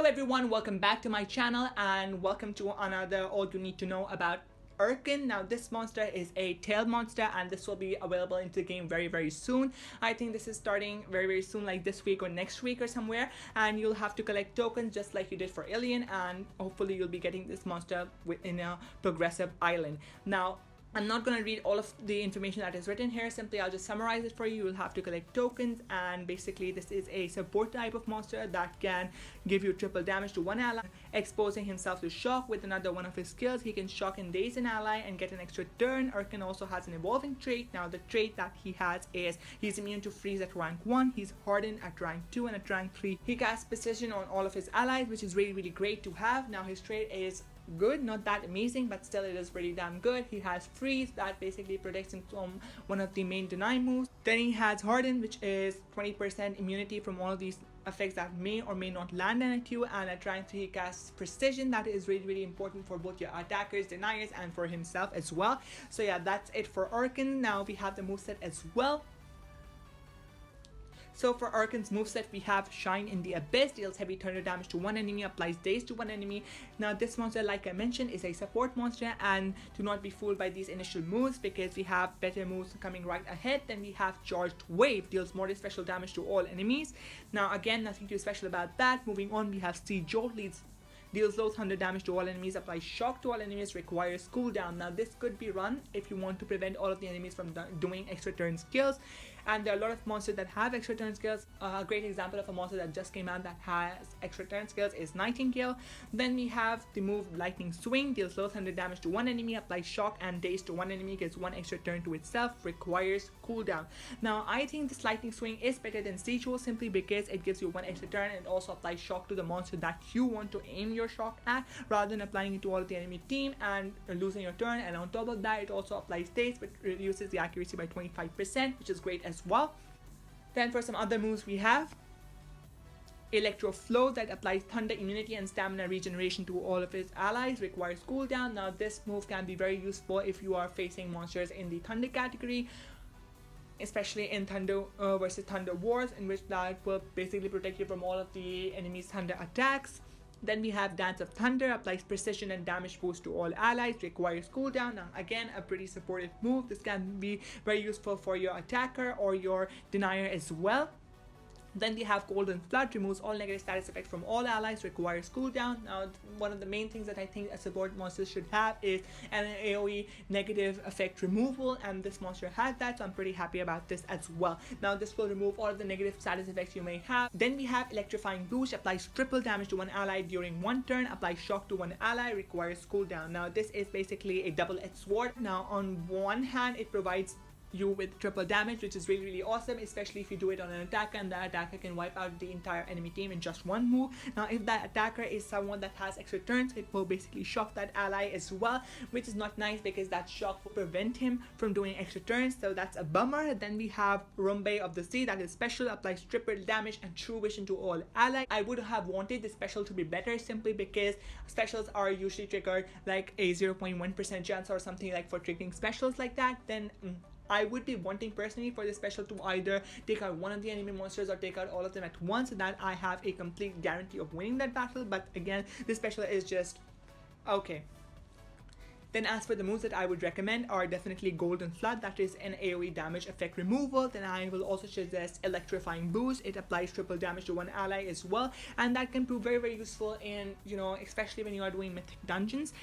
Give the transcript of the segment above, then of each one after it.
everyone, welcome back to my channel and welcome to another all you need to know about Urcann. Now this monster is a tail monster and this will be available into the game very soon. I think this is starting very soon, like this week or next week or somewhere, and you'll have to collect tokens just like you did for Alien, and hopefully you'll be getting this monster within a progressive island. Now I'm not going to read all of the information that is written here, simply I'll just summarize it for you. You'll have to collect tokens, and basically this is a support type of monster that can give you triple damage to one ally, exposing himself to shock with another one of his skills. He can shock and daze an ally and get an extra turn. Urcann also has an evolving trait. Now the trait that he has is he's immune to freeze at rank 1, he's hardened at rank 2, and at rank 3 he casts precision on all of his allies, which is really great to have. Now his trait is good, not that amazing, but still it is pretty damn good. He has freeze that basically protects him from one of the main deny moves. Then he has harden, which is 20% immunity from all of these effects that may or may not land at you, and at rank 3 he casts precision that is really important for both your attackers, deniers, and for himself as well. So yeah, that's it for Urcann. Now we have the moveset as well. So for Urcann's moveset, we have Shine in the Abyss, deals heavy thunder damage to one enemy, applies daze to one enemy. Now this monster, like I mentioned, is a support monster, and do not be fooled by these initial moves because we have better moves coming right ahead. Then we have Charged Wave, deals more special damage to all enemies. Now again, nothing too special about that. Moving on, we have Sea Jolt, deals low thunder damage to all enemies, applies shock to all enemies, requires cooldown. Now this could be run if you want to prevent all of the enemies from doing extra turn skills, and there are a lot of monsters that have extra turn skills. A great example of a monster that just came out that has extra turn skills is Nightingale. Then we have the move Lightning Swing, deals low thunder damage to one enemy, applies shock and daze to one enemy, gets one extra turn to itself, requires cooldown. Now I think this Lightning Swing is better than Sea Jolt simply because it gives you one extra turn and also applies shock to the monster that you want to aim your shock at, rather than applying it to all of the enemy team and losing your turn. And on top of that, it also applies daze, but reduces the accuracy by 25%, which is great as well. Then for some other moves, we have Electro Flow that applies thunder immunity and stamina regeneration to all of his allies, requires cooldown. Now this move can be very useful if you are facing monsters in the thunder category, especially in Thunder versus Thunder Wars, in which that will basically protect you from all of the enemy's thunder attacks. Then we have Dance of Thunder, applies precision and damage boost to all allies, requires cooldown. Now again, a pretty supportive move. This can be very useful for your attacker or your denier as well. Then we have Golden Flood, removes all negative status effects from all allies, requires cooldown. Now one of the main things that I think a support monster should have is an AoE negative effect removal, and this monster has that, so I'm pretty happy about this as well. Now this will remove all of the negative status effects you may have. Then we have Electrifying Boost, applies triple damage to one ally during one turn, applies shock to one ally, requires cooldown. Now this is basically a double-edged sword. Now on one hand, it provides you with triple damage, which is really awesome, especially if you do it on an attacker and the attacker can wipe out the entire enemy team in just one move. Now if that attacker is someone that has extra turns, it will basically shock that ally as well, which is not nice because that shock will prevent him from doing extra turns, so that's a bummer. Then we have Rumbai of the Sea, that is special, applies triple damage and true vision to all allies. I would have wanted the special to be better simply because specials are usually triggered like a 0.1% chance or something like for triggering specials like that. Then I would be wanting personally for this special to either take out one of the enemy monsters or take out all of them at once, so that I have a complete guarantee of winning that battle. But again, this special is just okay. Then as for the moves that I would recommend are definitely Golden Flood, that is an AoE damage effect removal. Then I will also suggest Electrifying Boost, it applies triple damage to one ally as well, and that can prove very useful in, especially when you are doing mythic dungeons.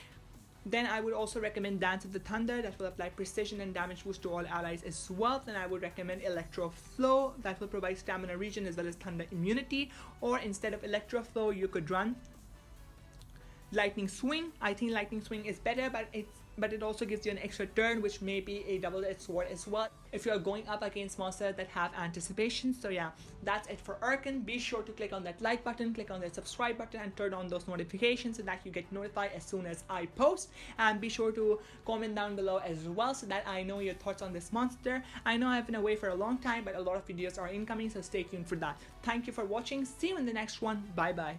Then I would also recommend Dance of the Thunder, that will apply precision and damage boost to all allies as well. Then I would recommend Electro Flow, that will provide stamina regen as well as thunder immunity. Or instead of Electro Flow, you could run Lightning Swing. I think Lightning Swing is better, but it also gives you an extra turn, which may be a double-edged sword as well if you are going up against monsters that have anticipation. So yeah, that's it for Urcann. Be sure to click on that like button, click on that subscribe button, and turn on those notifications so that you get notified as soon as I post. And be sure to comment down below as well so that I know your thoughts on this monster. I know I've been away for a long time, but a lot of videos are incoming, so stay tuned for that. Thank you for watching. See you in the next one. Bye bye.